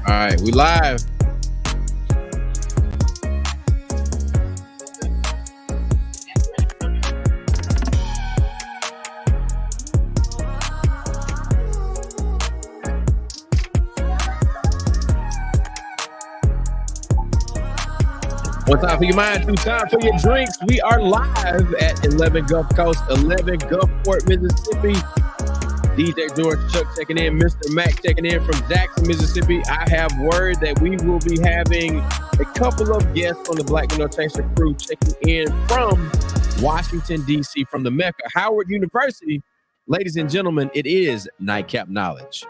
All right, we live. One time for your mind, two time for your drinks. We are live at 11 Gulf Coast, 11 Gulfport, Mississippi. DJ George Chuck checking in, Mr. Mac checking in from Jackson, Mississippi. I have word that we will be having a couple of guests on the Black Men No Chaser crew checking in from Washington, D.C., from the Mecca, Howard University. Ladies and gentlemen, it is Nightcap Knowledge.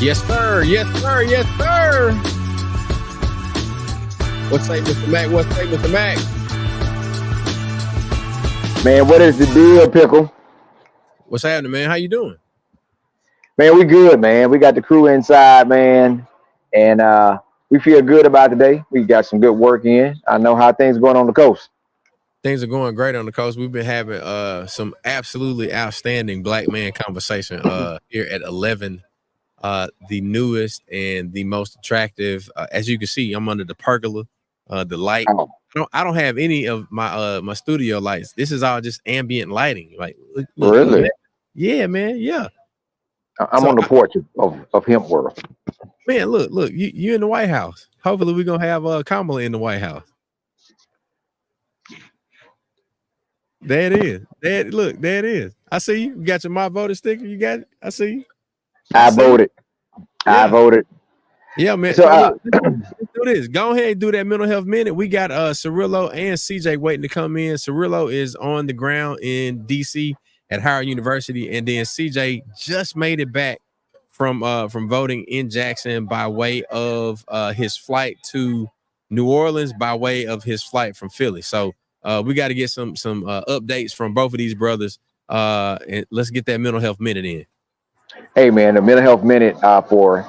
Yes, sir. Yes, sir. Yes, sir. What say, Mr. Mac? What say, Mr. Mac? Man, what is the deal, Pickle? What's happening, man? How you doing? Man, we good, man. We got the crew inside, man. And we feel good about today. We got some good work in. I know how things are going on the coast. Things are going great on the coast. We've been having some absolutely outstanding black man conversation here at 11. The newest and the most attractive. As you can see, I'm under the pergola, the light. Oh. I don't have any of my my studio lights. This is all just ambient lighting. Like, really? Look, yeah, man. Yeah. I'm so on the porch of Hemp World. Man, look, you in the White House. Hopefully, we're gonna have Kamala in the White House. There it is. There it is. I see you. You got your My Voter sticker. You got it. I see you. I voted. Yeah. I voted. Yeah, man. So let's do this. Go ahead and do that mental health minute. We got Cirillo and CJ waiting to come in. Cirillo is on the ground in DC at Howard University, and then CJ just made it back from voting in Jackson by way of his flight to New Orleans, by way of his flight from Philly. So we got to get some updates from both of these brothers, and let's get that mental health minute in. Hey, man, the mental health minute for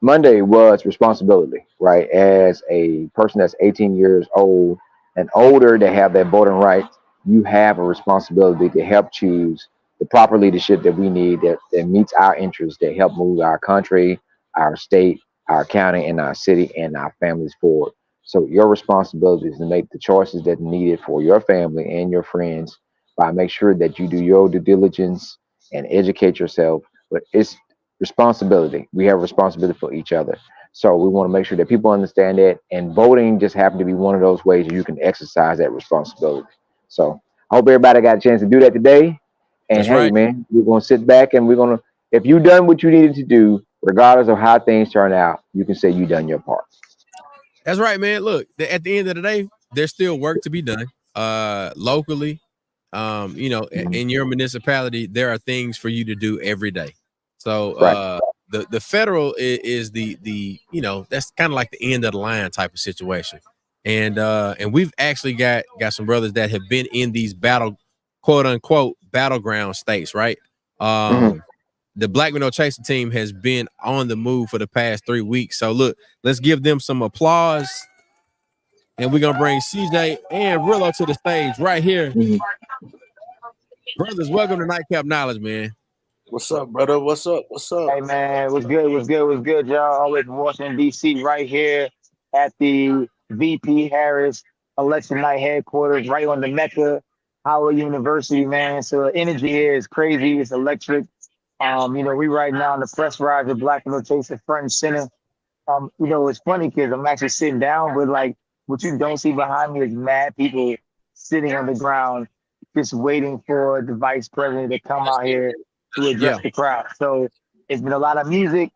Monday was responsibility, right? As a person that's 18 years old and older that have that voting right, you have a responsibility to help choose the proper leadership that we need that meets our interests, that help move our country, our state, our county, and our city and our families forward. So your responsibility is to make the choices that are needed for your family and your friends by make sure that you do your due diligence and educate yourself. But it's responsibility. We have responsibility for each other. So we want to make sure that people understand that, and voting just happened to be one of those ways you can exercise that responsibility. So I hope everybody got a chance to do that today. And that's hey, right, man, we're going to sit back and we're going to, if you've done what you needed to do, regardless of how things turn out, you can say you done your part. That's right, man. Look, at the end of the day, there's still work to be done. Locally, Mhm. in your municipality, there are things for you to do every day. So Right. the federal is the that's kind of like the end of the line type of situation. And we've actually got some brothers that have been in these quote unquote battleground states, right? Hmm. The Black Men No Chaser team has been on the move for the past 3 weeks. So look, let's give them some applause. And we're gonna bring CJ and Rillo to the stage right here. Hmm. Brothers, welcome to Nightcap Knowledge, man. What's up, brother? What's up? What's up? Hey man, what's good? What's good? What's good, y'all? Always from Washington D.C. right here at the VP Harris election night headquarters, right on the Mecca, Howard University, man. So the energy here is crazy. It's electric. We right now in the press ride with Black Notation front and center. It's funny because I'm actually sitting down, but like what you don't see behind me is mad people sitting on the ground, just waiting for the vice president to come out here to address Yeah. the crowd. So it's been a lot of music,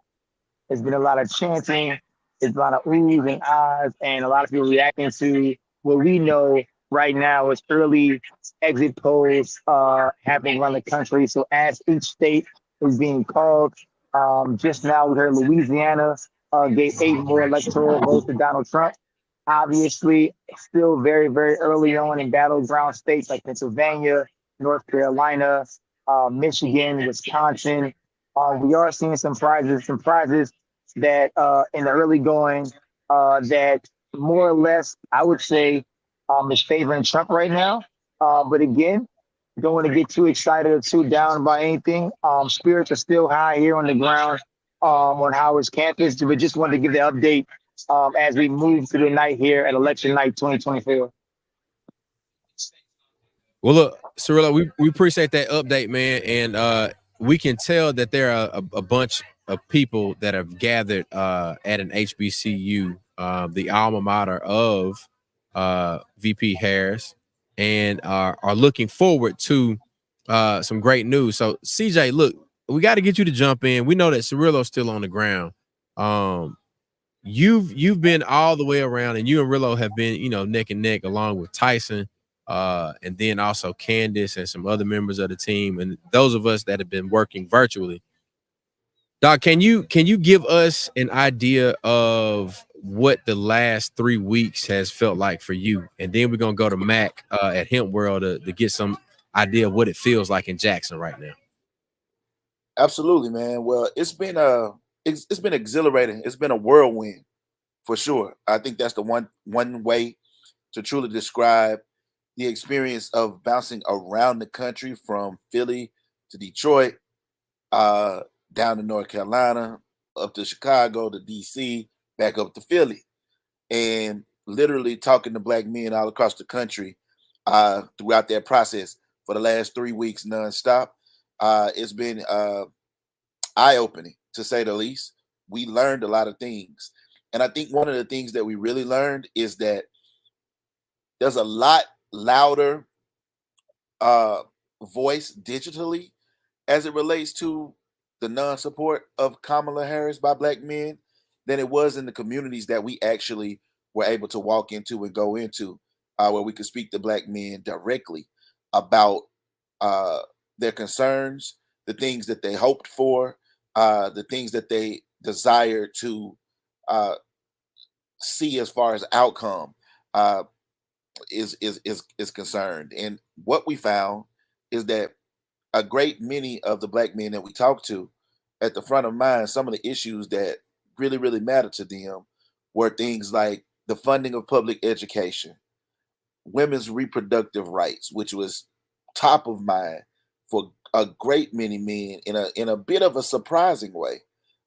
it's been a lot of chanting, it's a lot of oohs and ahs, and a lot of people reacting to what we know right now is early exit polls happening around the country. So as each state is being called, just now we heard Louisiana gave 8 more electoral votes to Donald Trump. Obviously, still very, very early on in battleground states like Pennsylvania, North Carolina, Michigan, Wisconsin. We are seeing some prizes that in the early going that more or less I would say is favoring Trump right now. But again, don't want to get too excited or too down by anything. Spirits are still high here on the ground on Howard's campus, but just wanted to give the update as we move through the night here at election night 2024. Well, look, Cirillo, we appreciate that update, man. And we can tell that there are a bunch of people that have gathered at an HBCU, the alma mater of VP Harris, and are looking forward to some great news. So, CJ, look, we got to get you to jump in. We know that Cirillo's still on the ground. Um, you've been all the way around, and you and Rillo have been, neck and neck along with Tyson, and then also Candace and some other members of the team, and those of us that have been working virtually. Doc, can you give us an idea of what the last 3 weeks has felt like for you? And then we're gonna go to Mac at Hemp World to get some idea of what it feels like in Jackson right now. Absolutely, man. Well, it's been exhilarating. It's been a whirlwind for sure. I think that's the one way to truly describe the experience of bouncing around the country from Philly to Detroit, down to North Carolina, up to Chicago, to DC, back up to Philly, and literally talking to black men all across the country throughout that process for the last 3 weeks nonstop. It's been eye-opening to say the least. We learned a lot of things. And I think one of the things that we really learned is that there's a lot louder uh, voice digitally as it relates to the non-support of Kamala Harris by black men than it was in the communities that we actually were able to walk into and go into, where we could speak to black men directly about uh, their concerns, the things that they hoped for, the things that they desired to uh, see as far as outcome uh, is concerned. And what we found is that a great many of the black men that we talked to, at the front of mind, some of the issues that really matter to them were things like the funding of public education, women's reproductive rights, which was top of mind for a great many men in a bit of a surprising way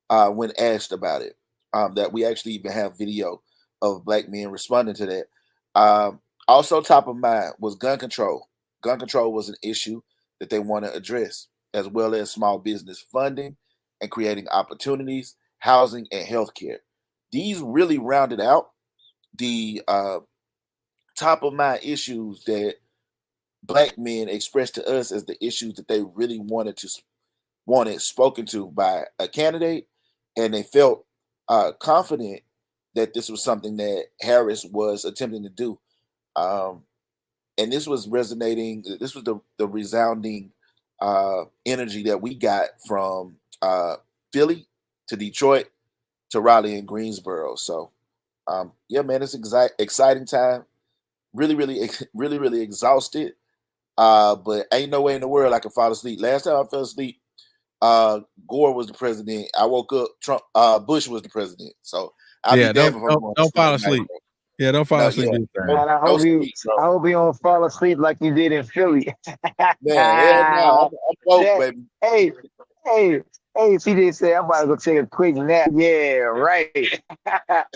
when asked about it. That we actually even have video of black men responding to that. Also, top of mind was gun control. Gun control was an issue that they want to address, as well as small business funding and creating opportunities, housing, and healthcare. These really rounded out the top of mind issues that black men expressed to us as the issues that they really wanted spoken to by a candidate and they felt confident that this was something that Harris was attempting to do. Um, and this was resonating. This was the resounding energy that we got from Philly to Detroit to Raleigh and Greensboro. So, yeah, man, it's exciting time. Really, really, really, really exhausted. But ain't no way in the world I can fall asleep. Last time I fell asleep, Gore was the president. I woke up, Trump, Bush was the president. So I'll be Yeah, damned if I'm going to don't fall sleep tonight, asleep. bro. Yeah, don't fall No, asleep yeah, this time. Man, no sleep, bro. I hope you don't fall asleep like you did in Philly. Man, hell no, I'm woke, That- baby. hey, hey, hey, CJ said, I'm about to go take a quick nap. Yeah, right. That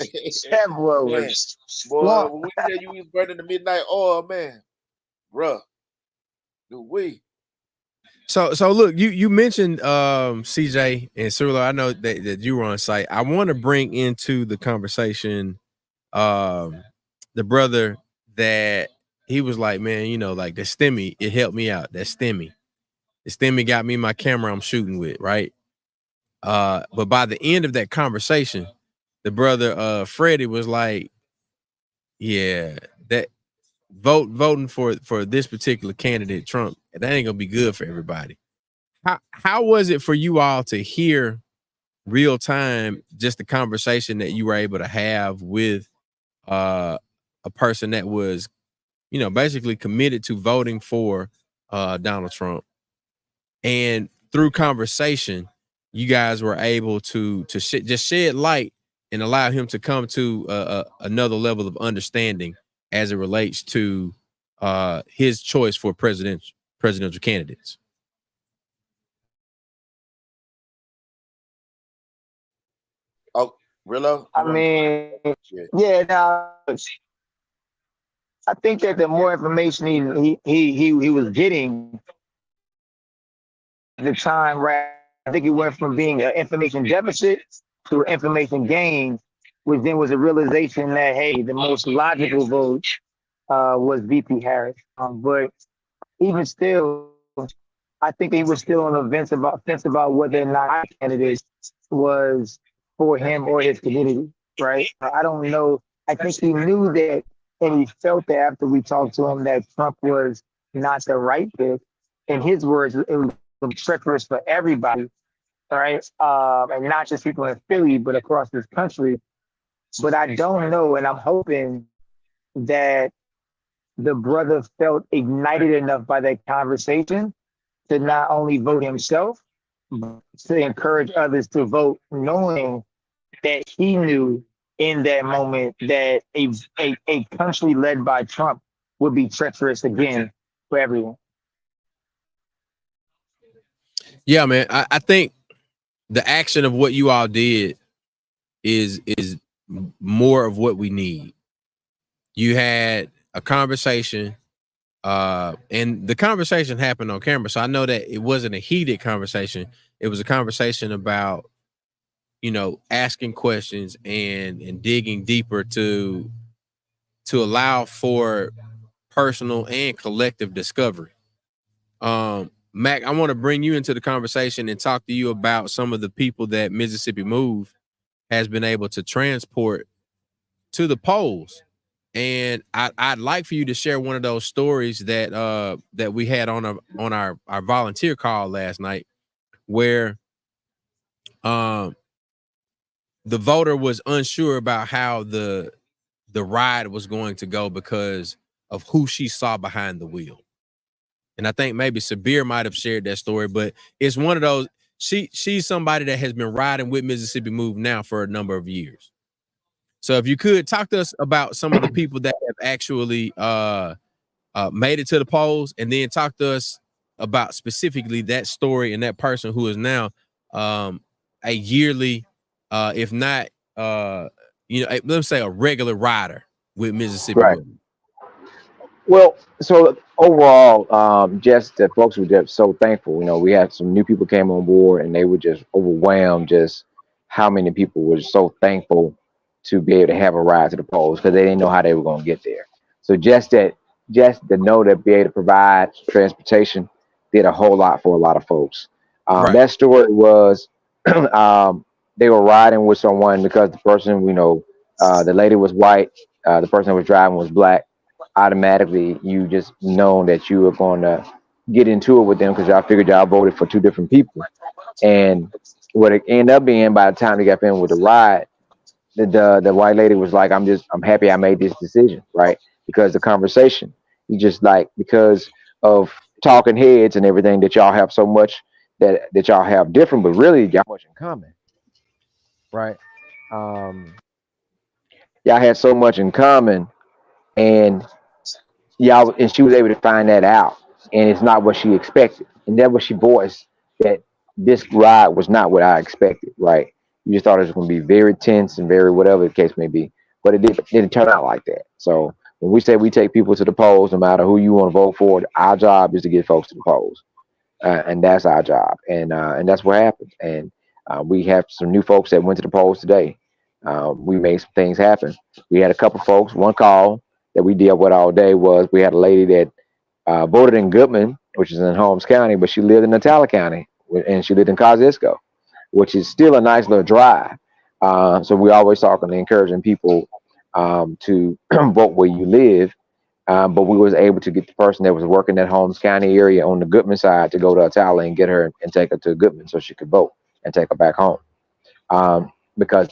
boy Man, was boy, swamp. when we tell you we was burning the midnight oil, man, bruh, do we? So look, you mentioned CJ and Cirillo. I know that you were on site. I want to bring into the conversation the brother that he was like, man, you know, like the STEMI, it helped me out. That STEMI. The STEMI got me my camera I'm shooting with, right? But by the end of that conversation, the brother Freddie was like, yeah, that voting for this particular candidate, Trump, that ain't gonna be good for everybody. How was it for you all to hear real time just the conversation that you were able to have with a person that was, you know, basically committed to voting for Donald Trump, and through conversation you guys were able to just shed light and allow him to come to another level of understanding as it relates to his choice for presidential candidates? Oh, Rillo, I you want mean, to? Yeah. yeah, now I think that the more information he was getting at the time, right? I think it went from being an information deficit to information gain, which then was a realization that hey, the most logical vote was VP Harris. But even still, I think he was still on the fence about whether or not our candidate was for him or his community, right? I don't know. I think he knew that, and he felt that after we talked to him that Trump was not the right pick. In his words, it was treacherous for everybody, right? And not just people in Philly, but across this country. But I don't know, and I'm hoping that the brother felt ignited enough by that conversation to not only vote himself, but to encourage others to vote, knowing that he knew in that moment that a country led by Trump would be treacherous again for everyone. Yeah, man, I think the action of what you all did is more of what we need. You had a conversation, and the conversation happened on camera, so I know that it wasn't a heated conversation. It was a conversation about, you know, asking questions and digging deeper to allow for personal and collective discovery. Mac, I want to bring you into the conversation and talk to you about some of the people that Mississippi Move has been able to transport to the polls. And I'd like for you to share one of those stories that we had on our volunteer call last night, where um the voter was unsure about how the ride was going to go because of who she saw behind the wheel. And I think maybe Sabir might have shared that story, but it's one of those. She's somebody that has been riding with Mississippi Move now for a number of years. So if you could talk to us about some of the people that have actually made it to the polls, and then talk to us about specifically that story and that person who is now a yearly, if not, you know, let's say a regular rider with Mississippi Right. Move. Well, so overall, just that folks were just so thankful. You know, we had some new people came on board, and they were just overwhelmed. Just how many people were so thankful to be able to have a ride to the polls because they didn't know how they were going to get there. So just to know that be able to provide transportation did a whole lot for a lot of folks. Right. That story was, um, they were riding with someone because the person, the lady was white, the person that was driving was black. Automatically, you just know that you were going to get into it with them because y'all figured y'all voted for two different people. And what it ended up being, by the time they got in with the ride, the white lady was like, I'm happy I made this decision, right? Because the conversation, you just like, because of talking heads and everything, that y'all have so much that y'all have different, but really y'all much in common, right? Um, y'all had so much in common, and and she was able to find that out, and it's not what she expected, and that was she voiced, that this ride was not what I expected, right? You just thought it was going to be very tense and very whatever the case may be, but didn't turn out like that. So when we say we take people to the polls, no matter who you want to vote for, our job is to get folks to the polls, and that's our job, and that's what happened. And we have some new folks that went to the polls today. We made some things happen. We had a couple folks. One call that we dealt with all day was, we had a lady that voted in Goodman, which is in Holmes County, but she lived in Natala County, and she lived in Kosciuszko, which is still a nice little drive. So we always talking and encouraging people to vote where you live. But we was able to get the person that was working that Holmes County area on the Goodman side to go to Atala and get her and take her to Goodman so she could vote and take her back home. Because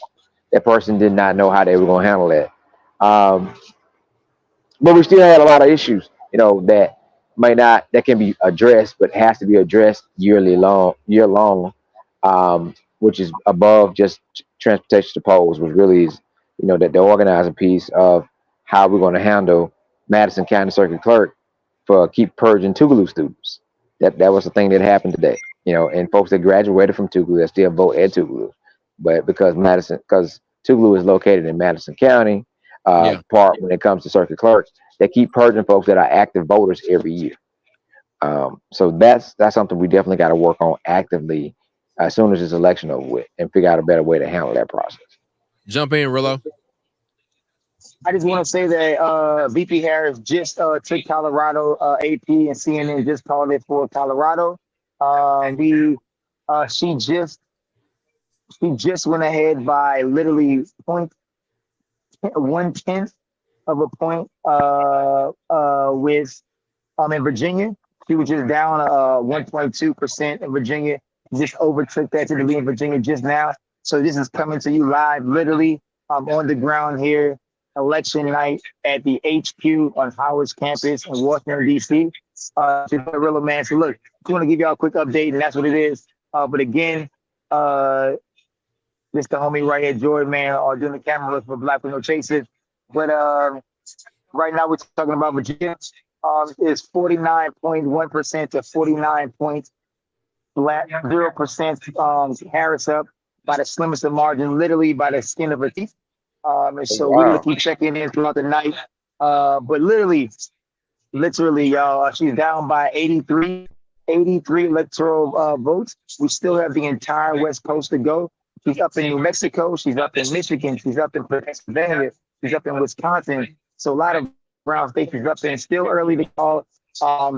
that person did not know how they were going to handle that. But we still had a lot of issues, that that can be addressed, but has to be addressed year long, which is above just transportation to polls, which really is, that the organizing piece of how we're going to handle Madison County Circuit Clerk for keep purging Tougaloo students. That was the thing that happened today, and folks that graduated from Tougaloo that still vote at Tougaloo, but because Tougaloo is located in Madison County, Yeah. part when it comes to circuit clerks, they keep purging folks that are active voters every year. So that's something we definitely got to work on actively as soon as this election over with, and figure out a better way to handle that process. Jump in, Rillo. I just want to say that VP Harris just took Colorado. AP and CNN just called it for Colorado. We she just went ahead by literally point 1/10 of a point with in Virginia. She was just down 1.2% in Virginia. Just overtook that to be in Virginia just now. So this is coming to you live, literally on the ground here, election night at the HQ on Howard's campus in Washington, D.C. Real man. So look, just want to give y'all a quick update, and that's what it is. But again, this the homie right here, Jordan, man, doing the camera look for Black with No Chasers. But right now we're talking about Virginia. Is 49.1% to 49.0% Harris up by the slimmest of margin, literally by the skin of her teeth. And so we're gonna keep checking in throughout the night. But literally, y'all, she's down by 83 electoral votes. We still have the entire West Coast to go. She's up in New Mexico. She's up in Michigan. She's up in Pennsylvania. She's up in Wisconsin. So a lot of brown states she's up in. Still early to call.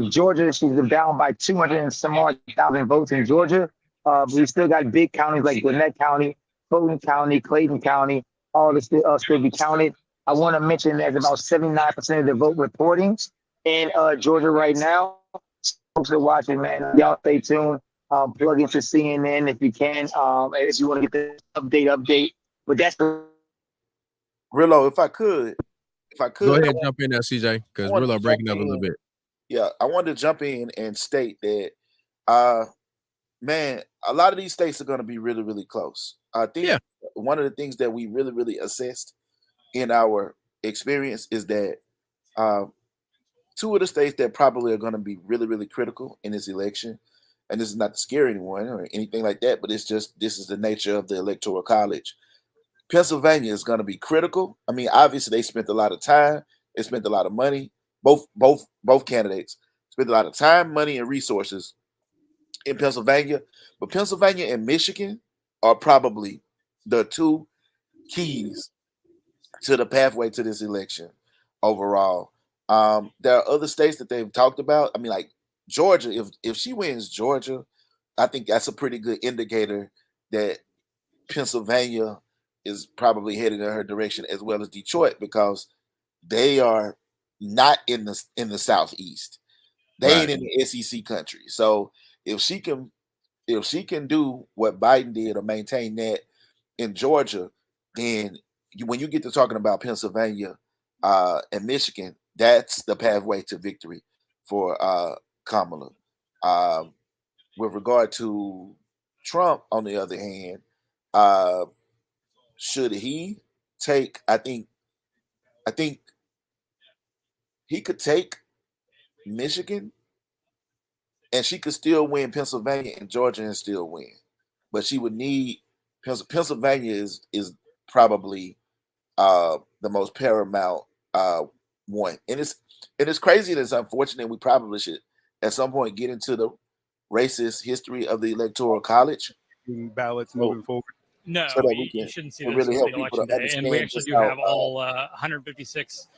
Georgia, she's down by 200 and some odd thousand votes in Georgia. We still got big counties like Gwinnett County, Fulton County, Clayton County, all this still be counted. I want to mention there's about 79% of the vote reporting in Georgia right now. Folks are watching, man. Y'all stay tuned. Plug into CNN if you can. If you want to get the update. But that's Rillo, if I could Go ahead, jump in there, CJ, because Rillo breaking up a little bit. Yeah, I wanted to jump in and state that, man, a lot of these states are going to be really, really close. I think one of the things that we really, really assessed in our experience is that two of the states that probably are going to be really, really critical in this election, and this is not to scare anyone or anything like that, but it's just this is the nature of the Electoral College. Pennsylvania is going to be critical. I mean, obviously they spent a lot of time, they spent a lot of money. Both candidates spent a lot of time, money, and resources in Pennsylvania. But Pennsylvania and Michigan are probably the two keys to the pathway to this election overall. There are other states that they've talked about. I mean, like Georgia. If she wins Georgia, I think that's a pretty good indicator that Pennsylvania is probably heading in her direction, as well as Detroit, because they are not in the Southeast. They ain't in the SEC country. So if she can do what Biden did or maintain that in Georgia, then when you get to talking about Pennsylvania and Michigan, that's the pathway to victory for Kamala. With regard to Trump, on the other hand, should he take? I think he could take Michigan, and she could still win Pennsylvania and Georgia and still win. But she would need Pennsylvania is probably the most paramount one, and it's crazy and it's unfortunate. We probably should at some point get into the racist history of the Electoral College ballots moving forward. No, so that you shouldn't see this really until help the people election to day. And we understand actually just do how, have all 156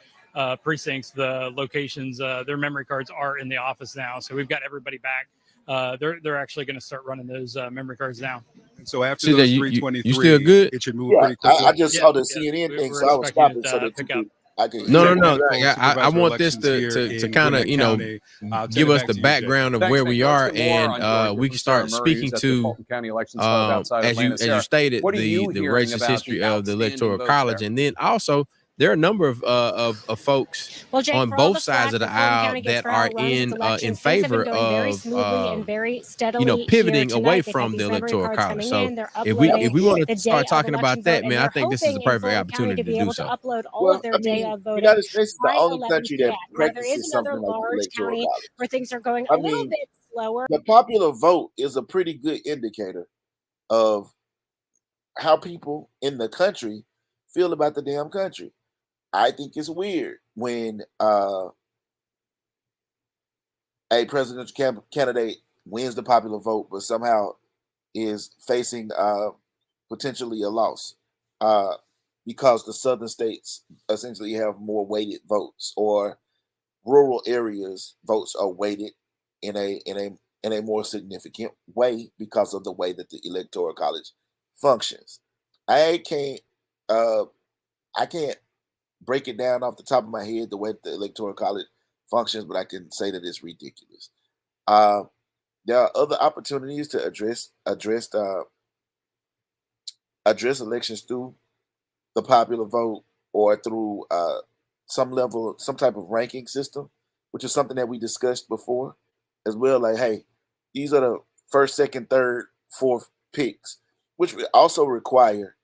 precincts. The locations, their memory cards are in the office now. So we've got everybody back. They're actually going to start running those memory cards now. So after See that those you 323, still good? it should move pretty quickly. I just saw the CNN thing, we're so I was expecting stopping it so to that pick you up. I can No, hear no, it. no. I want this to kind of give us the background of where we are, and we can start speaking to as you stated the racist history of the Electoral College, and then also there are a number of folks on both sides of the aisle that are in favor of pivoting away from the Electoral College. So if we want to start talking about that, man, I think this is the perfect opportunity to do so. Well, I mean, the United States is the only country that practices something like the Electoral College. where things are going I a little mean, bit slower. The popular vote is a pretty good indicator of how people in the country feel about the damn country. I think it's weird when a presidential candidate wins the popular vote, but somehow is facing potentially a loss because the southern states essentially have more weighted votes, or rural areas votes are weighted in a more significant way because of the way that the Electoral College functions. I can't break it down off the top of my head the way the Electoral College functions, but I can say that it's ridiculous. There are other opportunities to address elections through the popular vote or through some type of ranking system, which is something that we discussed before as well. Like, hey, these are the first, second, third, fourth picks, which would also require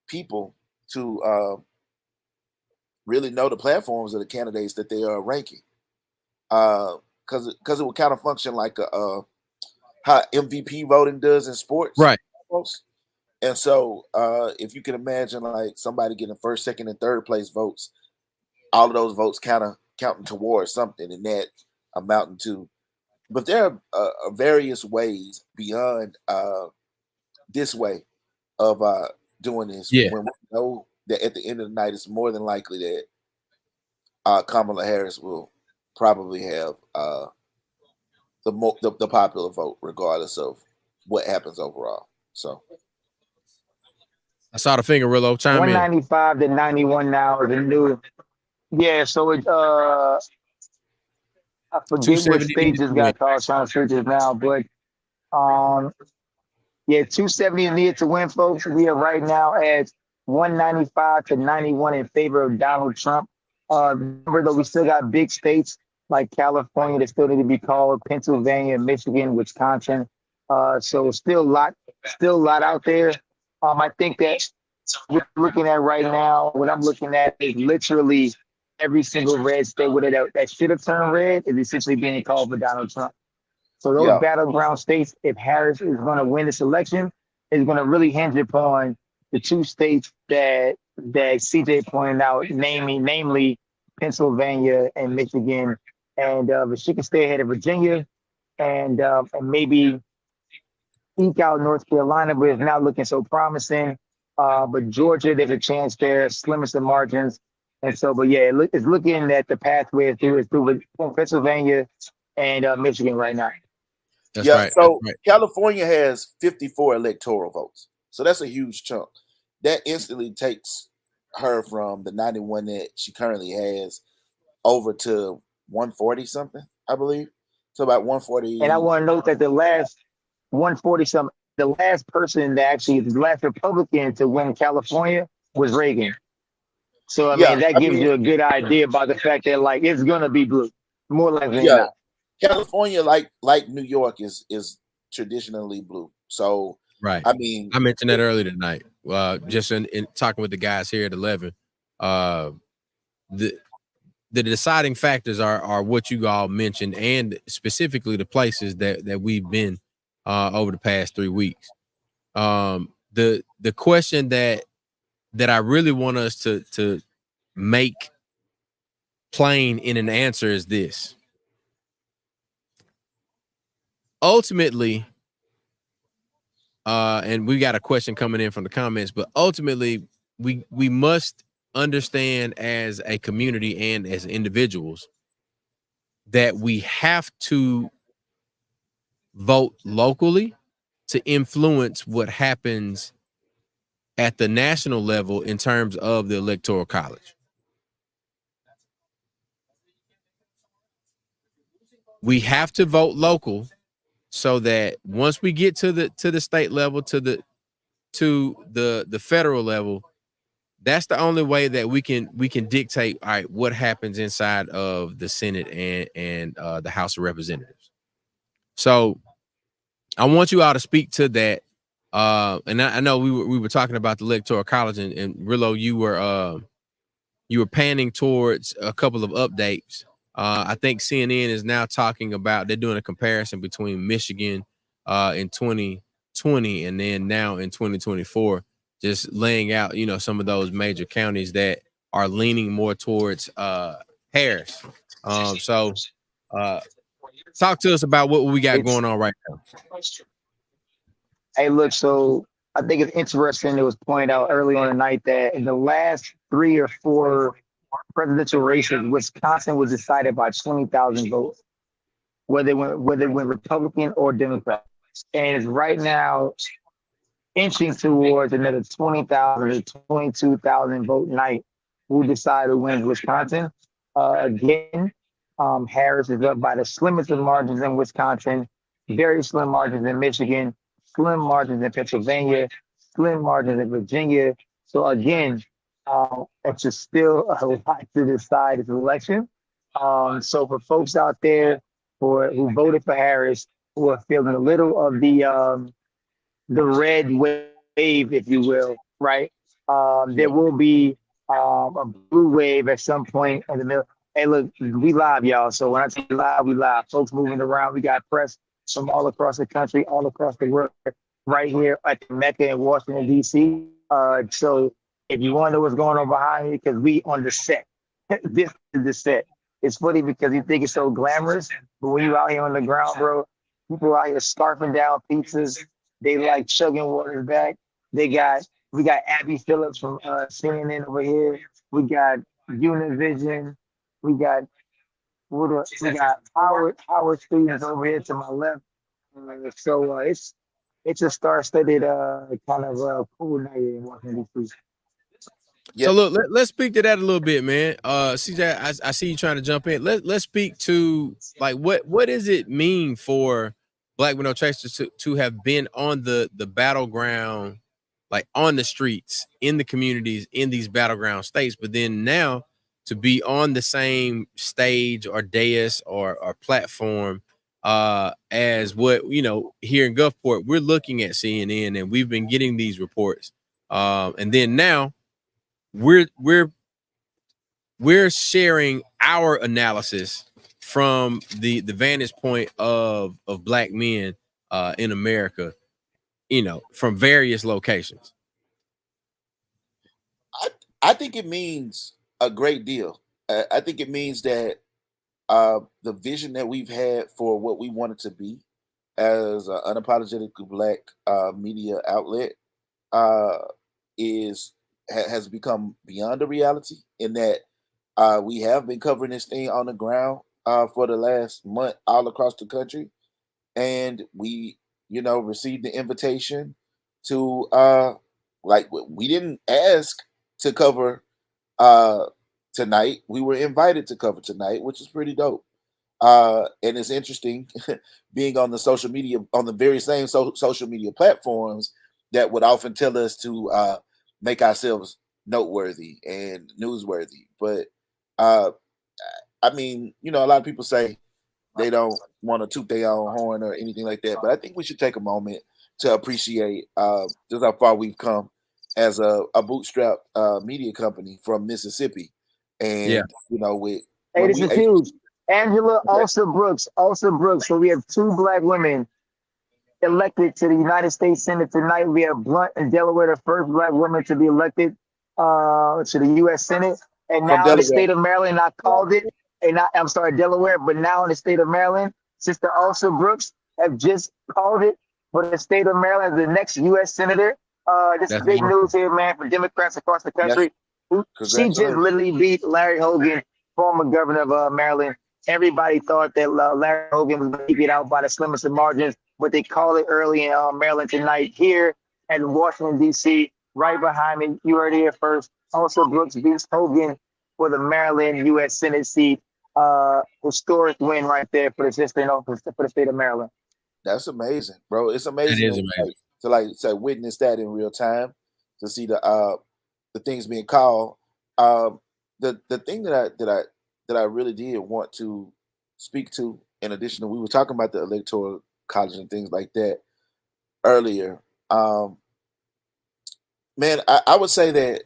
people to really know the platforms of the candidates that they are ranking, because it would kind of function like how MVP voting does in sports, right? Almost. And so, if you can imagine, like somebody getting first, second, and third place votes, all of those votes kind of counting towards something, and that amounting to. But there are various ways beyond this way of doing this. Yeah. When we know that at the end of the night, it's more than likely that Kamala Harris will probably have the popular vote, regardless of what happens overall. So I saw the finger, Rillo. Chime 195 to 91 now is a new. Yeah, so it I forget what 270 state just got called, trying to search it now, but yeah, 270 needed to win, folks. We are right now at 195 to 91 in favor of Donald Trump. Remember, though, we still got big states like California that still need to be called, Pennsylvania, Michigan, Wisconsin. So still a lot out there. I think that we're looking at right now, what I'm looking at is literally every single red state that should have turned red is essentially being called for Donald Trump. So those battleground states, if Harris is going to win this election, is going to really hinge upon the two states that CJ pointed out, namely Pennsylvania and Michigan. And if she can stay ahead of Virginia and maybe eke out North Carolina, but it's not looking so promising. But Georgia, there's a chance there, slimmest of margins. And so, but yeah, it's looking at the pathway is through Pennsylvania and Michigan right now. That's Yeah, right. so That's right. California has 54 electoral votes. So that's a huge chunk. That instantly takes her from the 91 that she currently has over to 140 something, I believe. So about And I 140. want to note that the last 140 something, the last person that actually, the last Republican to win California was Reagan. So I Yeah, mean, that I gives mean, you a good idea about the fact that like it's gonna be blue, more likely than yeah, not. California, like New York, is traditionally blue. So Right. I mean, I mentioned that earlier tonight. Just in talking with the guys here at 11. Uh, the the deciding factors are what you all mentioned, and specifically the places that we've been over the past 3 weeks. The question that I really want us to make plain in an answer is this. Ultimately, and we got a question coming in from the comments, but ultimately we must understand as a community and as individuals that we have to vote locally to influence what happens at the national level in terms of the electoral college. We have to vote local so that once we get to the state level, to the federal level, that's the only way that we can dictate, all right, what happens inside of the Senate and the House of Representatives. So I want you all to speak to that. And I know we were talking about the electoral college, and Rillo, you were panning towards a couple of updates. I think CNN is now talking about, they're doing a comparison between Michigan in 2020 and then now in 2024, just laying out, some of those major counties that are leaning more towards Harris. So talk to us about what we got It's going on right now. Hey, look, so I think it's interesting. It was pointed out early on tonight that in the last 3 or 4 presidential races, Wisconsin was decided by 20,000 votes, whether it went Republican or Democrat. And it's right now inching towards another 20,000 to 22,000 vote night. Who decide who wins Wisconsin? Again, Harris is up by the slimmest of margins in Wisconsin, very slim margins in Michigan, slim margins in Pennsylvania, slim margins in Virginia. So again, it's just still a lot to decide this election. So for folks out there who voted for Harris, who are feeling a little of the red wave, if you will, right? There will be a blue wave at some point in the middle. Hey, look, we live, y'all. So when I say live, we live. Folks moving around. We got press from all across the country, all across the world, right here at the Mecca in Washington, D.C. So if you wonder what's going on behind me, because we on the set. This is the set. It's funny because you think it's so glamorous, but when you out here on the ground, bro, people out here scarfing down pizzas, they like chugging waters back. We got Abby Phillips from CNN over here. We got Univision. We got we got Howard students over here to my left. So it's a star-studded kind of cool night in Washington D.C. yeah, So look, let's speak to that a little bit, man. CJ, I see you trying to jump in. Let's speak to, like, what does it mean for Black men tracers to have been on the battleground, like on the streets, in the communities, in these battleground states, but then now to be on the same stage or dais or platform as what, here in Gulfport, we're looking at CNN and we've been getting these reports. And then now we're sharing our analysis from the vantage point of Black men in America, from various locations. I think it means a great deal. I think it means that the vision that we've had for what we wanted to be as an unapologetically Black media outlet uh, has become beyond a reality. In that we have been covering this thing on the ground for the last month all across the country, and we, received the invitation to like we didn't ask to cover tonight. We were invited to cover tonight, which is pretty dope. And it's interesting being on the social media, on the very same social media platforms that would often tell us to make ourselves noteworthy and newsworthy. But I mean, a lot of people say they don't want to toot their own horn or anything like that. But I think we should take a moment to appreciate just how far we've come as a bootstrap media company from Mississippi. And, with Hey, when this we is huge. Angela Olsa Brooks. So we have 2 Black women elected to the United States Senate tonight. We have Blunt in Delaware, the first Black woman to be elected to the U.S. Senate. And from now in the Delaware. state of Maryland, I called it. And I'm sorry, Delaware, but now in the state of Maryland, Sister Olsa Brooks have just called it for the state of Maryland as the next U.S. Senator. This is big news here, man, for Democrats across the country. She just literally beat Larry Hogan, former governor of Maryland. Everybody thought that Larry Hogan was going to get out by the slimmest of margins, but they call it early in Maryland tonight here at Washington, D.C., right behind me. You heard it here first. Also, Brooks beats Hogan for the Maryland U.S. Senate seat. Historic win right there for the state of Maryland. That's amazing, bro. It's amazing, amazing. to witness that in real time, to see the things being called. The thing that I really did want to speak to, in addition to, we were talking about the electoral college and things like that earlier. Man, I would say that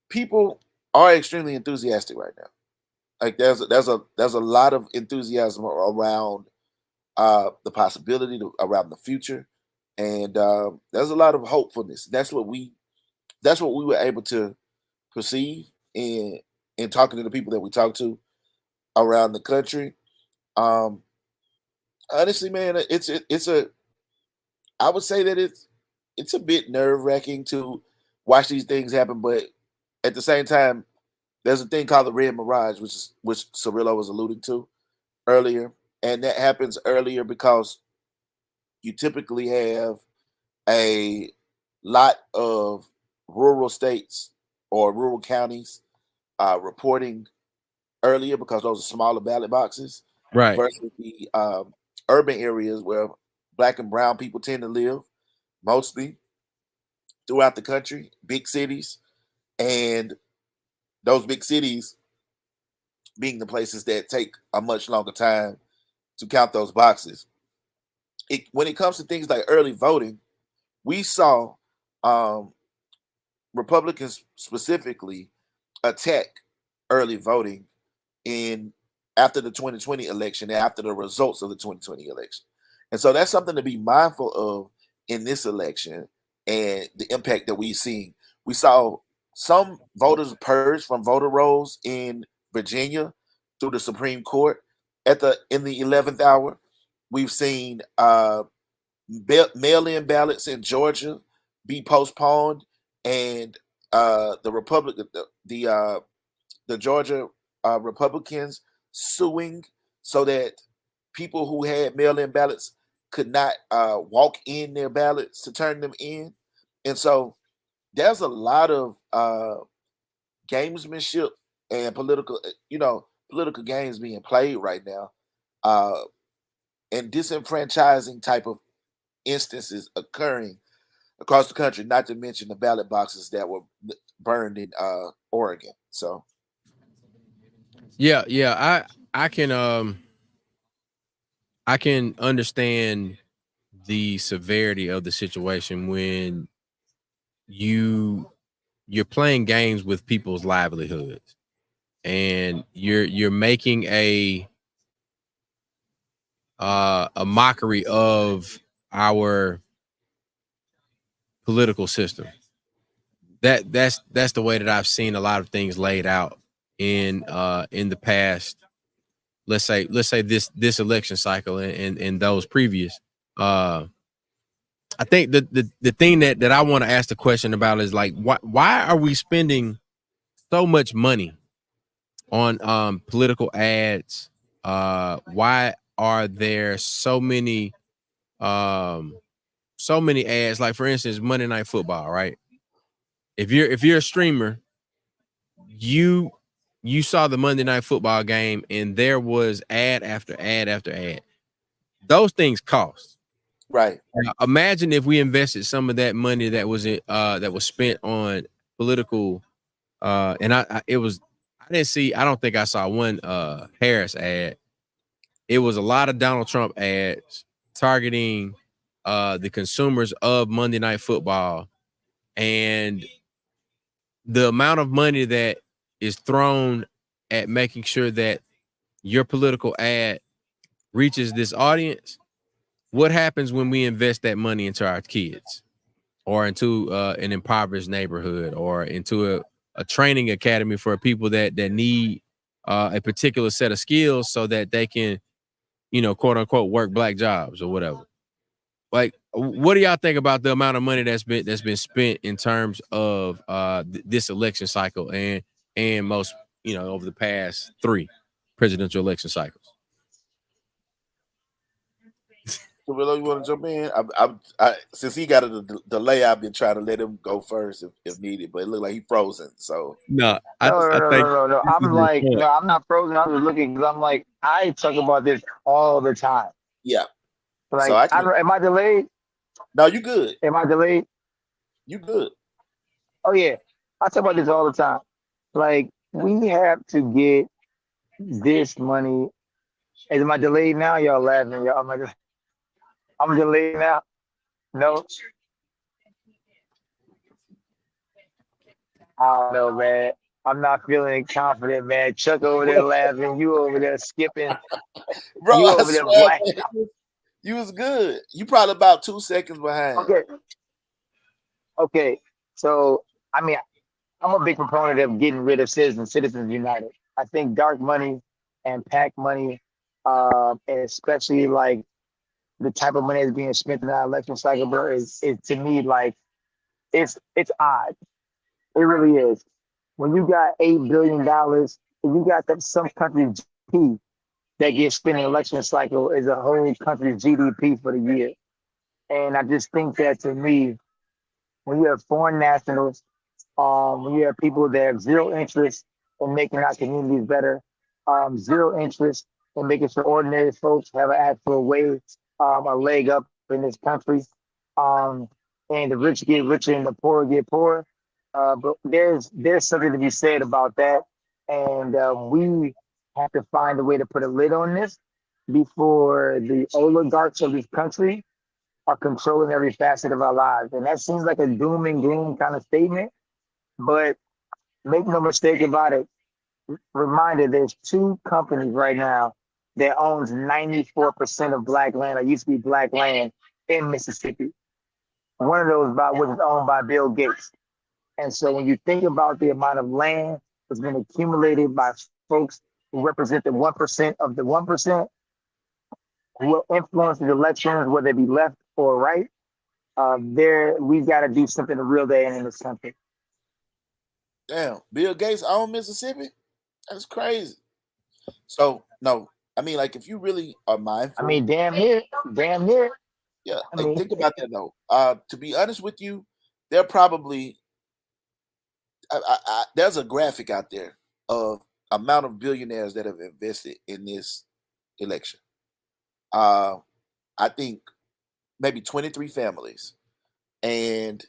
people are extremely enthusiastic right now. Like there's a lot of enthusiasm around the possibility around the future, and there's a lot of hopefulness. That's what we were able to perceive in talking to the people that we talked to around the country. Honestly, man, I would say that it's a bit nerve-wracking to watch these things happen, but at the same time, there's a thing called the red mirage, which Cirillo was alluding to earlier, and that happens earlier because you typically have a lot of rural states or rural counties reporting earlier because those are smaller ballot boxes, Right. versus the urban areas where Black and brown people tend to live, mostly throughout the country, big cities, and those big cities being the places that take a much longer time to count those boxes. When it comes to things like early voting, we saw Republicans specifically attack early voting after the 2020 election and after the results of the 2020 election. And so that's something to be mindful of in this election and the impact that we've seen. We saw some voters purged from voter rolls in Virginia through the Supreme Court in the 11th hour. We've seen mail-in ballots in Georgia be postponed, and the Georgia Republicans suing so that people who had mail-in ballots could not walk in their ballots to turn them in. And so there's a lot of gamesmanship and political games being played right now, and disenfranchising type of instances occurring across the country, not to mention the ballot boxes that were burned in Oregon. So I can understand the severity of the situation when you're playing games with people's livelihoods, and you're making a mockery of our political system. That's the way that I've seen a lot of things laid out in the past. Let's say this election cycle and those previous. I think the thing that I want to ask the question about is like, why are we spending so much money on political ads? Why are there so many ads? Like for instance, Monday Night Football, right? If you're a streamer, you saw the Monday Night Football game, and there was ad after ad after ad. Those things cost. Right. Now, imagine if we invested some of that money that was spent on political, and I don't think I saw one Harris ad. It was a lot of Donald Trump ads targeting the consumers of Monday Night Football, and the amount of money that is thrown at making sure that your political ad reaches this audience. What happens when we invest that money into our kids, or into an impoverished neighborhood, or into a training academy for people that need a particular set of skills so that they can, quote unquote, work black jobs or whatever? Like, what do y'all think about the amount of money that's been spent in terms of this election cycle and most, over the past 3 presidential election cycles? Cirillo, you want to jump in? Since he got a delay, I've been trying to let him go first if needed, but it looked like he's frozen. So No, I No, no, no, think no, no, no. this is I'm the like, point. no, I'm not frozen. I'm just looking because I'm like, I talk about this all the time. yeah, so Like, I can. am I delayed? No, you good. Am I delayed? You good. Oh yeah, I talk about this all the time. Like, we have to get this money. Am I delayed now? Y'all laughing? Y'all, I'm delayed now. No, I don't know, man. I'm not feeling confident, man. Chuck over there laughing. You over there skipping. Bro, You I over there swear, black. man, you was good. You probably about 2 seconds behind. Okay, okay. So, I mean, I'm a big proponent of getting rid of Citizens United. I think dark money and PAC money, especially like the type of money that's being spent in our election cycle, bro, is to me like it's odd. It really is. When you got $8 billion, if you got that some country's GDP that gets spent in election cycle is a whole country's GDP for the year. And I just think that to me, when you have foreign nationals, when you have people that have zero interest in making our communities better, zero interest in making sure ordinary folks have an actual way, a leg up in this country, um, and the rich get richer and the poor get poorer. But there's something to be said about that, and we have to find a way to put a lid on this before the oligarchs of this country are controlling every facet of our lives. And that seems like a doom and gloom kind of statement, but make no mistake about it. Reminder: there's 2 companies right now that owns 94% of black land, or used to be black land in Mississippi. One of those was owned by Bill Gates. And so when you think about the amount of land that's been accumulated by folks who represent the 1% of the 1%, who will influence the elections, whether it be left or right, we've got to do something to reel that in this country. Damn, Bill Gates own Mississippi? That's crazy. So no, I mean, like, if you really are mindful. I mean, damn near. Yeah, I like, mean, think about that though. To be honest with you, they're probably there's a graphic out there of amount of billionaires that have invested in this election. I think maybe 23 families, and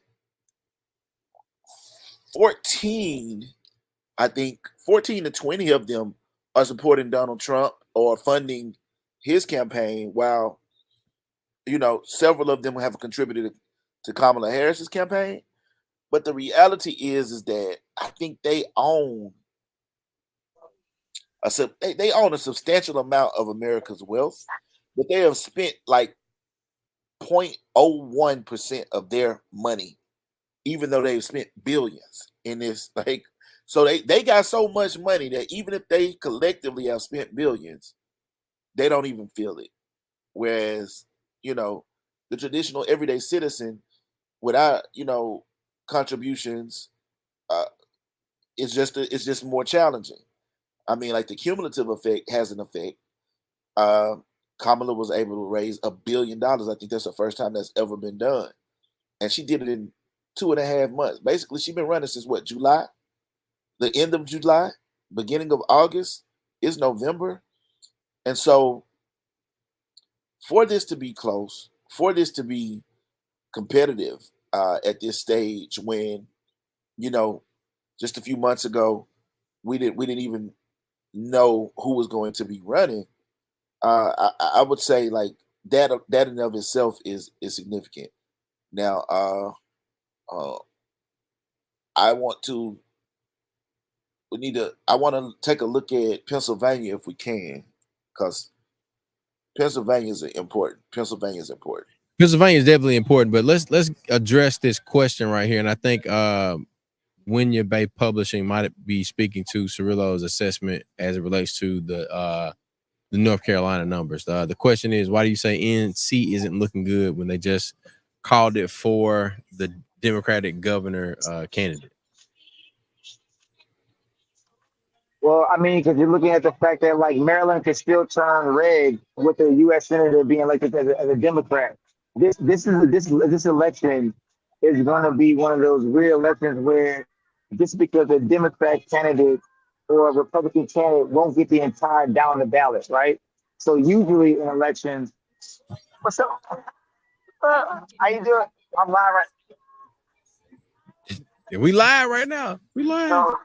14, I think 14 to 20 of them are supporting Donald Trump or funding his campaign, while several of them have contributed to Kamala Harris's campaign. But the reality is that I think they own they own a substantial amount of America's wealth, but they have spent like 0.01% of their money, even though they've spent billions in this. Like, so they got so much money that even if they collectively have spent billions, they don't even feel it. Whereas, the traditional everyday citizen, without contributions, it's just more challenging. I mean, like, the cumulative effect has an effect. Kamala was able to raise $1 billion. I think that's the first time that's ever been done. And she did it in 2.5 months. Basically, she's been running since what, July? The end of July, beginning of August, is November. And so for this to be close, for this to be competitive at this stage, when, you know, just a few months ago, we didn't even know who was going to be running. I would say like that in and of itself is significant. Now, I want to take a look at Pennsylvania if we can, because Pennsylvania is important. Pennsylvania is definitely important, but let's address this question right here. And I think Winya Bay Publishing might be speaking to Cirillo's assessment as it relates to the North Carolina numbers. The question is, why do you say NC isn't looking good when they just called it for the Democratic governor candidate? Well, I mean, because you're looking at the fact that like Maryland could still turn red with the U.S. senator being elected as a Democrat. This election is going to be one of those weird elections where just because a Democrat candidate or a Republican candidate won't get the entire down the ballot, right? So usually in elections, what's up? How you doing? I'm live right. Yeah, we live right now. We live.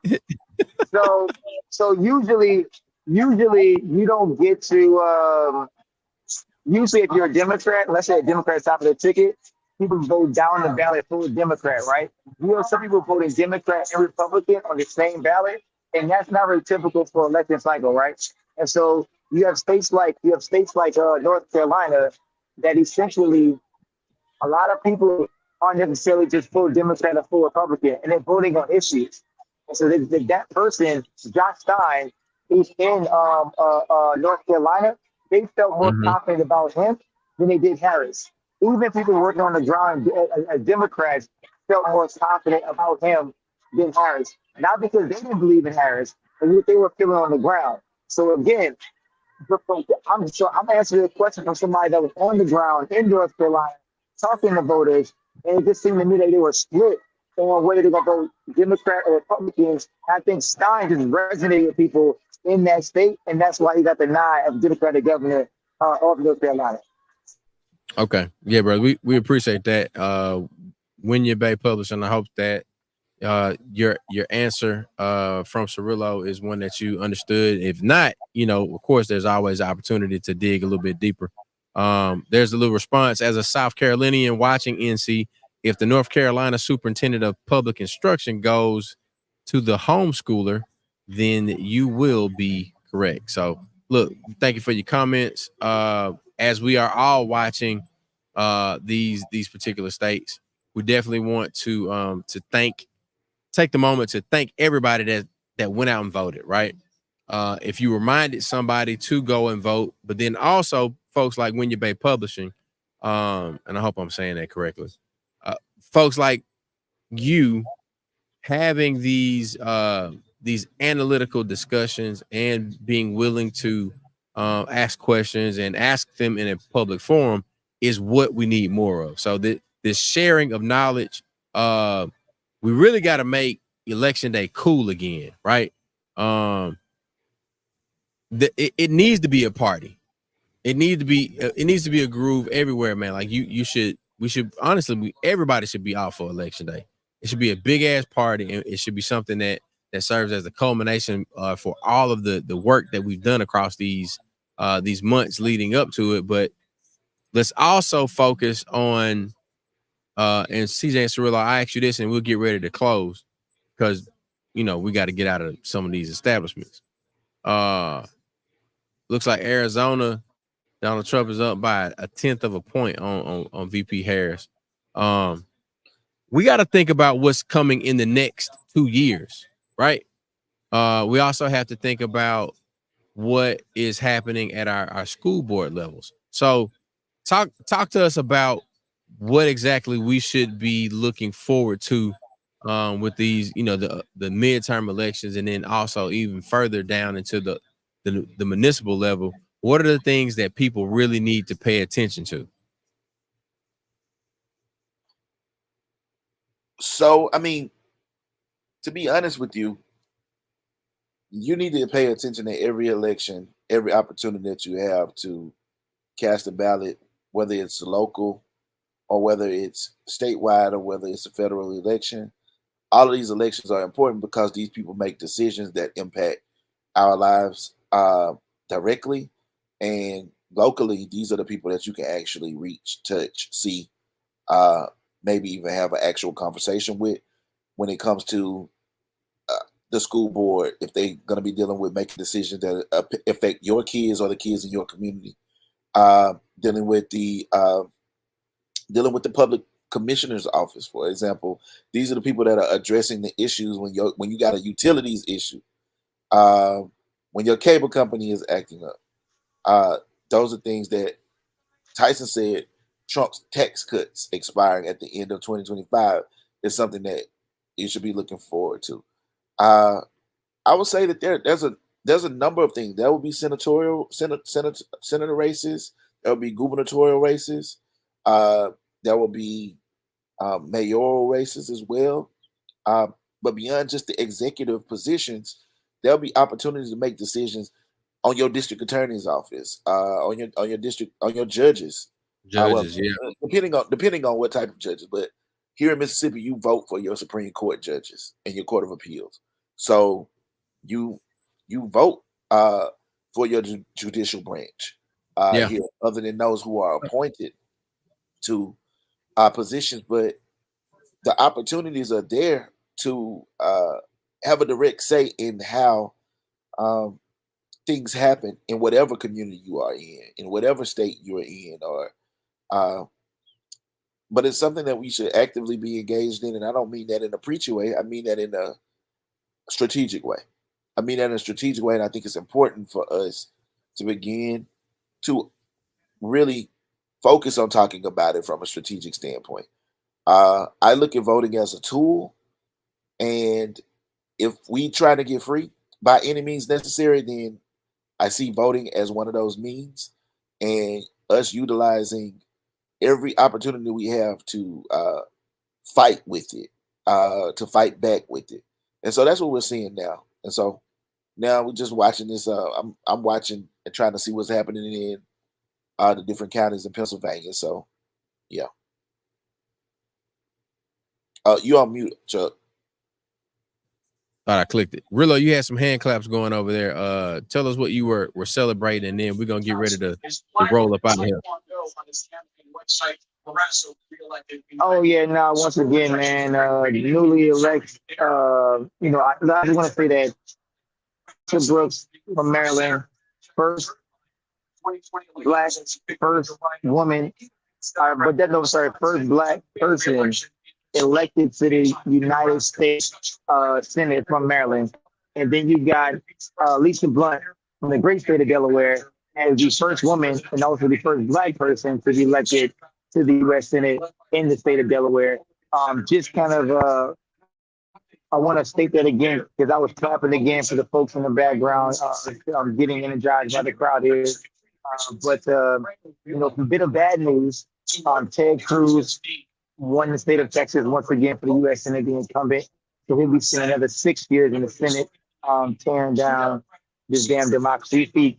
So usually you don't get to usually if you're a Democrat, let's say a Democrat's top of the ticket, people vote down the ballot for a Democrat, right? You know, some people voting Democrat and Republican on the same ballot, and that's not very typical for election cycle, right? And so you have states like North Carolina that essentially a lot of people aren't necessarily just full Democrat or full Republican, and they're voting on issues. And so that person, Josh Stein, who's in North Carolina, they felt more confident about him than they did Harris. Even people working on the ground as Democrats felt more confident about him than Harris. Not because they didn't believe in Harris, but what they were feeling on the ground. So again, I'm answering a question from somebody that was on the ground in North Carolina talking to voters, and it just seemed to me that they were split on whether they're going to vote Democrat or Republicans. I think Stein just resonated with people in that state, and that's why he got the nod of Democratic governor of North Carolina. Okay, yeah, bro, we appreciate that. Winya Bay Publishing, I hope that your answer from Cirillo is one that you understood. If not, you know, of course, there's always an opportunity to dig a little bit deeper. There's a little response. As a South Carolinian watching NC, if the North Carolina Superintendent of Public Instruction goes to the homeschooler, then you will be correct. So look, thank you for your comments. As we are all watching these particular states, we definitely want to take the moment to thank everybody that went out and voted, right? If you reminded somebody to go and vote, but then also folks like Winya Bay Publishing, and I hope I'm saying that correctly, folks like you having these analytical discussions and being willing to ask questions and ask them in a public forum is what we need more of. So this sharing of knowledge, we really got to make election day cool again, right? It needs to be a party. It needs to be a groove everywhere, man. Like we should honestly, everybody should be out for election day. It should be a big ass party, and it should be something that serves as a culmination for all of the work that we've done across these months leading up to it. But let's also focus on and CJ and Cirillo, I ask you this, and we'll get ready to close because you know we got to get out of some of these establishments. Looks like Arizona, Donald Trump is up by 1/10 of a point on VP Harris. We got to think about what's coming in the next 2 years, right? We also have to think about what is happening at our school board levels. So talk to us about what exactly we should be looking forward to with these, you know, the midterm elections, and then also even further down into the municipal level. what are the things that people really need to pay attention to? So, I mean, to be honest with you, you need to pay attention to every election, every opportunity that you have to cast a ballot, whether it's local or whether it's statewide or whether it's a federal election. All of these elections are important because these people make decisions that impact our lives directly. And locally, these are the people that you can actually reach, touch, see, uh, maybe even have an actual conversation with when it comes to the school board, if they're going to be dealing with making decisions that affect your kids or the kids in your community, uh, dealing with the uh, dealing with the public commissioner's office, for example. These are the people that are addressing the issues when you got a utilities issue, uh, when your cable company is acting up. Uh, those are things that Tyson said. Trump's tax cuts expiring at the end of 2025 is something that you should be looking forward to. Uh, I would say that there's a number of things. There will be senator races. There will be gubernatorial races. Uh, there will be mayoral races as well. Uh, but beyond just the executive positions, there'll be opportunities to make decisions on your district attorney's office, on your district, on your judges. Well, Judges, yeah. depending on what type of judges, but here in Mississippi, you vote for your Supreme Court judges and your Court of Appeals. So you you vote for your judicial branch Yeah. here, other than those who are appointed to positions. But the opportunities are there to have a direct say in how um, things happen in whatever community you are in whatever state you're in, or uh, but it's something that we should actively be engaged in. And I don't mean that in a preachy way. I mean that in a strategic way. I mean that in a strategic way, and I think it's important for us to begin to really focus on talking about it from a strategic standpoint. I look at voting as a tool, and if we try to get free by any means necessary, then I see voting as one of those means, and us utilizing every opportunity we have to fight with it, to fight back with it. And so that's what we're seeing now. And so now we're just watching this. I'm watching and trying to see what's happening in the different counties in Pennsylvania. So yeah, you on mute, Chuck. Thought I clicked it. Rillo, you had some hand claps going over there. Tell us what you were celebrating, and then we're gonna get ready to roll up out of here. Oh yeah, now once again, man, newly elected. I just want to say that Tim Brooks from Maryland, first black, first woman, first black person elected to the United States Senate from Maryland. And then you got Lisa Blunt from the great state of Delaware as the first woman and also the first black person to be elected to the U.S. Senate in the state of Delaware. Just kind of, I want to state that again because I was clapping again for the folks in the background. I'm getting energized by the crowd here. But some bit of bad news. Ted Cruz won the state of Texas once again for the U.S. Senate, the incumbent. So he'll be spending another 6 years in the Senate, tearing down this damn democracy. He beat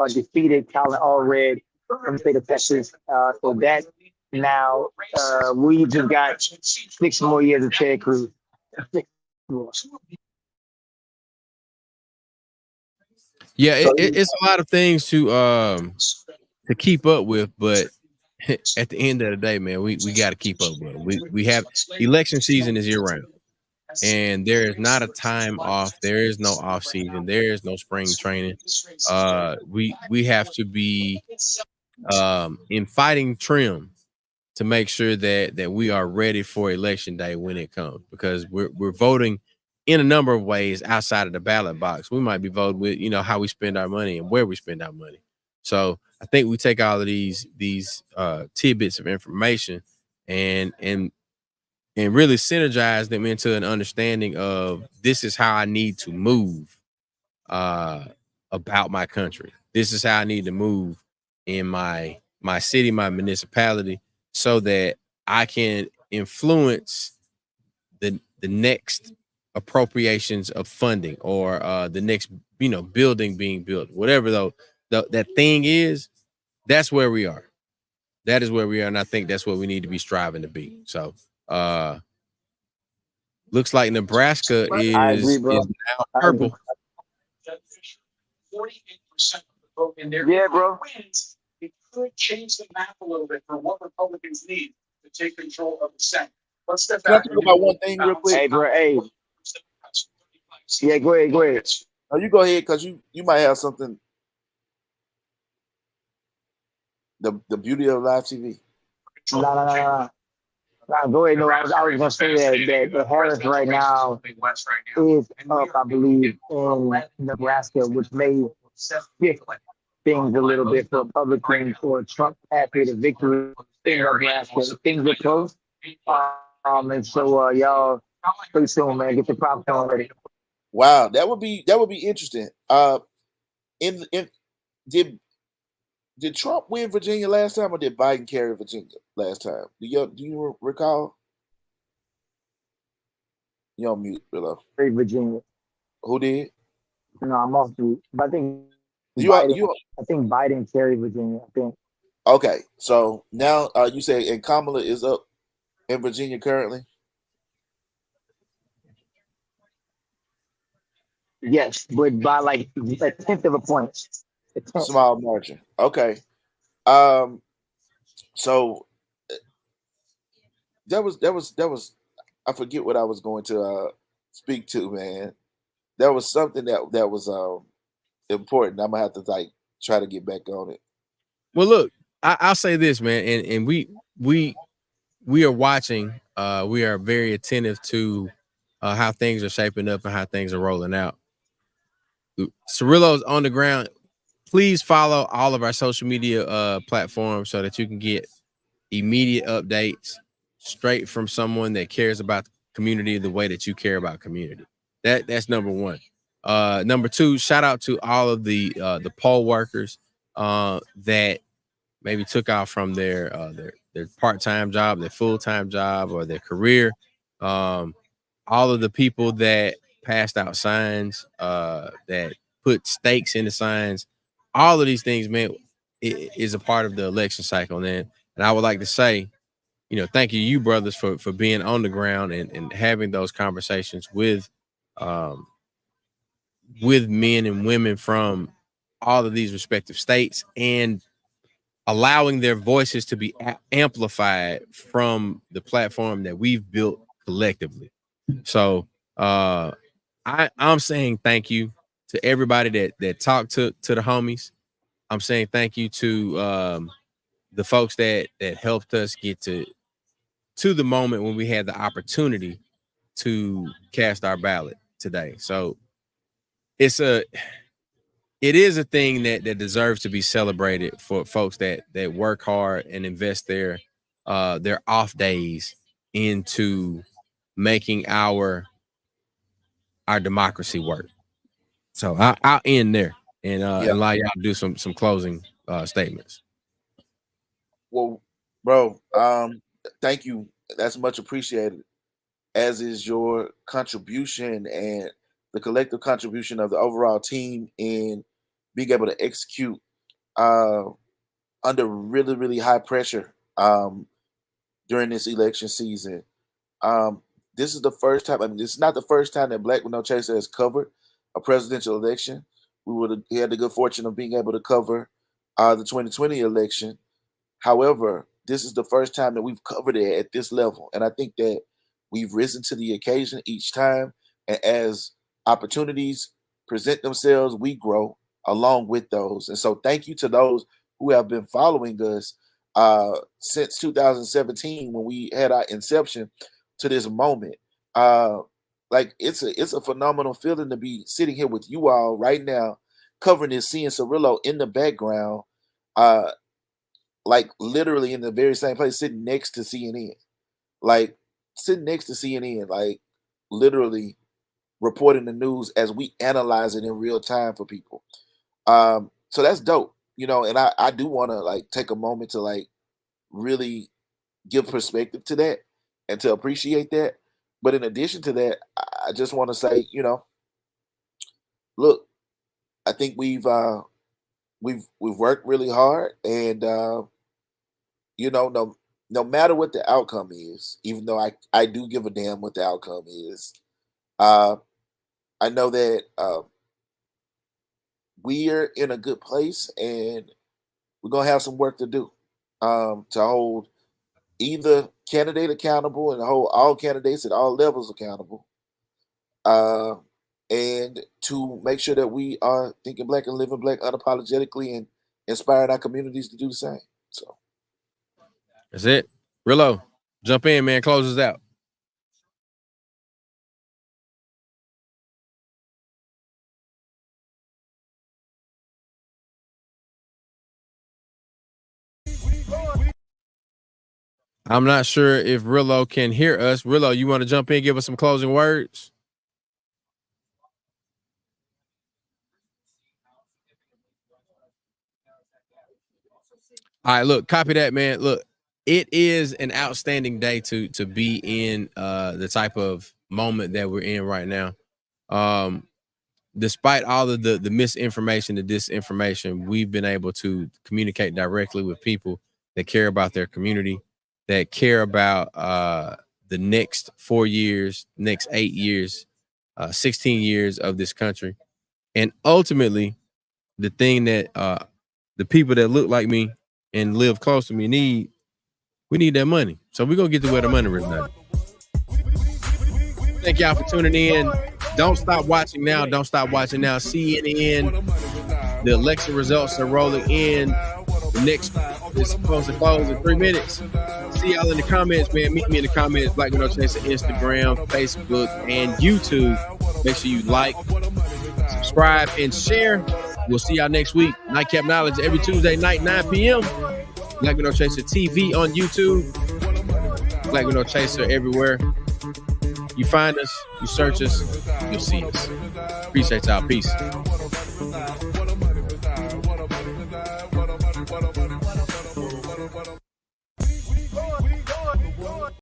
defeated Colin Allred from the state of Texas. So that now we just got 6 more years of Ted Cruz. 6 more. Yeah, it's a lot of things to keep up with, but at the end of the day, man, we got to keep up with it. We have election season is year round, and there is not a time off. There is no off season. There is no spring training. We have to be in fighting trim to make sure that we are ready for election day when it comes, because we're voting in a number of ways outside of the ballot box. We might be voting with how we spend our money and where we spend our money. So I think we take all of these tidbits of information and really synergize them into an understanding of this is how I need to move about my country. This is how I need to move in my city, my municipality, so that I can influence the next appropriations of funding or the next building being built, whatever though that thing is. That's where we are. That is where we are, and I think that's what we need to be striving to be. So looks like Nebraska I agree, bro. is now I agree. purple. 48% vote in their Yeah, bro. wins. It could change the map a little bit for what Republicans need to take control of the Senate. Let's step Can I back. talk about one thing real quick? Hey, bro. Hey. Yeah, go ahead. Go ahead. No, you go ahead because you might have something. The beauty of live TV. No. Go ahead. No, I was gonna say that the Harris right now is up, I believe, in Nebraska, which may shift things a little bit for Republicans or Trump after the victory in Nebraska. Things are close. And so y'all stay soon, man. Get the popcorn ready. Wow, that would be interesting. Did Trump win Virginia last time, or did Biden carry Virginia last time? Do you recall? You on mute, below. Virginia. Who did? No, I'm off mute. But I think I think Biden carried Virginia. I think. Okay, so now you say and Kamala is up in Virginia currently. Yes, but by like a tenth of a point. Small margin. Okay. So that was I forget what I was going to speak to, man. That was something that was important. I'm gonna have to try to get back on it. Well, look, I'll say this, man, and we are watching. We are very attentive to how things are shaping up and how things are rolling out. Cirillo's on the ground. Please follow all of our social media platforms so that you can get immediate updates straight from someone that cares about the community the way that you care about community. That's number one. Number two, shout out to all of the poll workers that maybe took out from their part-time job, their full-time job, or their career. All of the people that passed out signs, that put stakes in the signs, all of these things, man, is a part of the election cycle. And I would like to say, thank you brothers for being on the ground and having those conversations with men and women from all of these respective states and allowing their voices to be amplified from the platform that we've built collectively. So I'm saying thank you to everybody that talked to the homies. I'm saying thank you to the folks that helped us get to the moment when we had the opportunity to cast our ballot today. So it is a thing that deserves to be celebrated for folks that work hard and invest their off days into making our democracy work. So I'll end there and allow y'all to do some closing statements. Well, bro, thank you. That's much appreciated, as is your contribution and the collective contribution of the overall team in being able to execute under really, really high pressure during this election season. This is the first time. I mean, it's not the first time that Black with No Chaser has covered a presidential election. We had the good fortune of being able to cover the 2020 election. However, this is the first time that we've covered it at this level, and I think that we've risen to the occasion each time. And as opportunities present themselves, we grow along with those. And so, thank you to those who have been following us since 2017 when we had our inception to this moment. It's a phenomenal feeling to be sitting here with you all right now, covering this, seeing Cirillo in the background, literally in the very same place, sitting next to CNN, literally reporting the news as we analyze it in real time for people. So that's dope, and I do want to like take a moment to like really give perspective to that and to appreciate that. But in addition to that, I just want to say, look, I think we've worked really hard, and no matter what the outcome is, even though I do give a damn what the outcome is, uh, I know that we are in a good place, and we're gonna have some work to do to hold either candidate accountable and hold all candidates at all levels accountable, uh, and to make sure that we are thinking black and living black unapologetically and inspiring our communities to do the same. So That's it. Rillo, jump in, man. Close us out. I'm not sure if Rillo can hear us. Rillo, you want to jump in, give us some closing words? All right, look, copy that, man. Look, it is an outstanding day to be in the type of moment that we're in right now. Despite all of the misinformation, the disinformation, we've been able to communicate directly with people that care about their community, that care about the next 4 years, next 8 years, 16 years of this country. And ultimately, the thing that the people that look like me and live close to me we need that money. So we're going to get to where the money resides. Thank y'all for tuning in. Don't stop watching now. Don't stop watching now. CNN, the election results are rolling in. The next is supposed to close in 3 minutes. See y'all in the comments, man. Meet me in the comments. Black Window Chaser, Instagram, Facebook, and YouTube. Make sure you like, subscribe, and share. We'll see y'all next week. Nightcap Knowledge every Tuesday night, 9 p.m. Black Window Chaser TV on YouTube. Black Window Chaser everywhere. You find us, you search us, you'll see us. Appreciate y'all. Peace.